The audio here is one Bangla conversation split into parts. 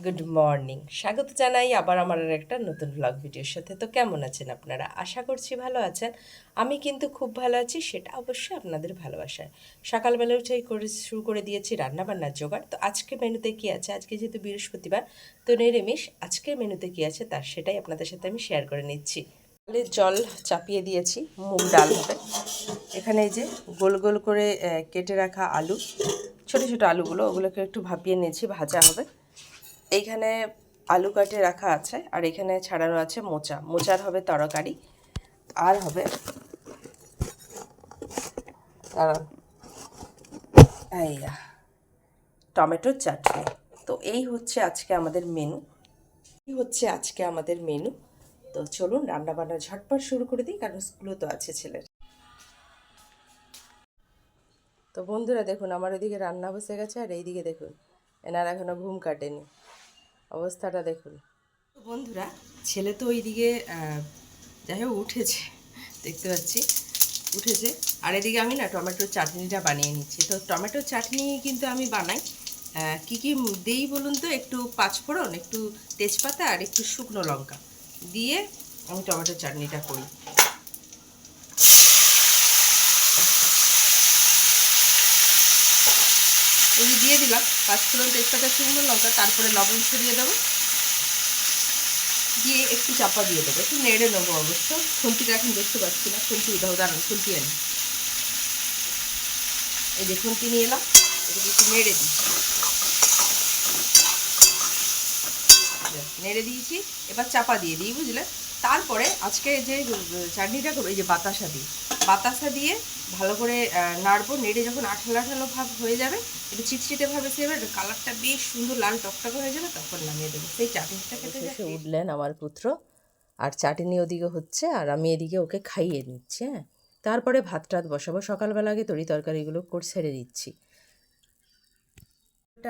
গুড মর্নিং, স্বাগত জানাই আবার আমার আর একটা নতুন ব্লগ ভিডিওর সাথে। তো কেমন আছেন আপনারা? আশা করছি ভালো আছেন। আমি কিন্তু খুব ভালো আছি, সেটা অবশ্যই আপনাদের ভালোবাসায়। সকালবেলা উঠেই শুরু করে দিয়েছি রান্নাবান্নার জোগাড়। তো আজকে মেনুতে কী আছে, আজকে যেহেতু বৃহস্পতিবার তো নিরামিষ, আজকের মেনুতে কী আছে তার সেটাই আপনাদের সাথে আমি শেয়ার করে নিচ্ছি। ডালের জল চাপিয়ে দিয়েছি, মুগ ডাল হবে। এখানে এই যে গোল গোল করে কেটে রাখা আলু, ছোট ছোট আলুগুলো, ওগুলোকে একটু ভাপিয়ে নিয়েছি, ভাজা হবে। এইখানে আলু কাটে রাখা আছে, আর এখানে ছাড়ানো আছে মোচা, মোচার হবে তরকারি। আর হবে টমেটোর চাটনি। তো এই হচ্ছে আজকে আমাদের মেনু। তো চলুন রান্নাবান্না ঝটপট শুরু করে দিই, কারণ স্কুলও তো আছে ছেলের। তো বন্ধুরা দেখুন, আমার ওইদিকে রান্না বসে গেছে, আর এইদিকে দেখুন এনার এখনও ঘুম কাটেনি, অবস্থাটা দেখুন। তো বন্ধুরা, ছেলে তো ওইদিকে যাই হোক উঠেছে, দেখতে পাচ্ছি উঠেছে। আর এদিকে আমি না টমেটোর চাটনিটা বানিয়ে নিচ্ছি। তো টমেটোর চাটনি কিন্তু আমি বানাই কী কী দিই বলুন তো, একটু পাঁচফোড়ন, একটু তেজপাতা আর একটু শুকনো লঙ্কা দিয়ে আমি টমেটোর চাটনিটা করি। এই যে দিয়ে দিলাম পাঁচফোড়ন, তেজপাতা, শুকনো লঙ্কা, তারপরে লবণ ছড়িয়ে দেবো, দিয়ে একটু চাপা দিয়ে দেবো, একটু নেড়ে নেবো। অবশ্য খুন্তিটা এখন দেখতে পাচ্ছি না, খুন্তি দাও, দাঁড়ান খুন্তি আনি। এই যে খুন্তি নিয়ে এলাম, এটাকে একটু নেড়ে দিই, নেড়ে দিয়েছি। এবার চাপা দিয়ে দিই, বুঝলে। তারপরে আজকে যে চাটনিটা করবো, এই যে বাতাসা দিয়ে ভালো করে নাড়বো। নেড়ে যখন আঠালো আঠালো ভাব হয়ে যাবে, একটু চিটচিটে ভাবে এসে যাবে, কালারটা বেশ সুন্দর লাল টকটকে হয়ে যাবে, তখন নামিয়ে দেবো। সেই চাটনিটা খেতে শেষে উঠলেন আমার পুত্র, আর চাটনি ওদিকে হচ্ছে, আর আমি এদিকে ওকে খাইয়ে নিচ্ছি। হ্যাঁ, তারপরে ভাত টাত বসাবো। সকালবেলা আগে তরি তরকারিগুলো করে ছেড়ে দিচ্ছি।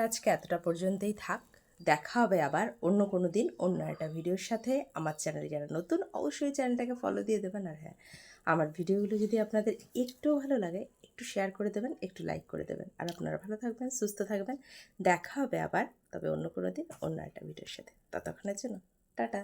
আজকে এতটা পর্যন্তই থাক, দেখা হবে আবার অন্য কোনো দিন অন্য একটা ভিডিওর সাথে। আমার চ্যানেলে যারা নতুন, অবশ্যই চ্যানেলটাকে ফলো দিয়ে দেবেন। আর হ্যাঁ, আমার ভিডিওগুলো যদি আপনাদের একটু ভালো লাগে, একটু শেয়ার করে দেবেন, একটু লাইক করে দেবেন। আর আপনারা ভালো থাকবেন, সুস্থ থাকবেন। দেখা হবে আবার, তবে অন্য কোনো দিন অন্য একটা ভিডিওর সাথে। ততক্ষণের জন্য টাটা।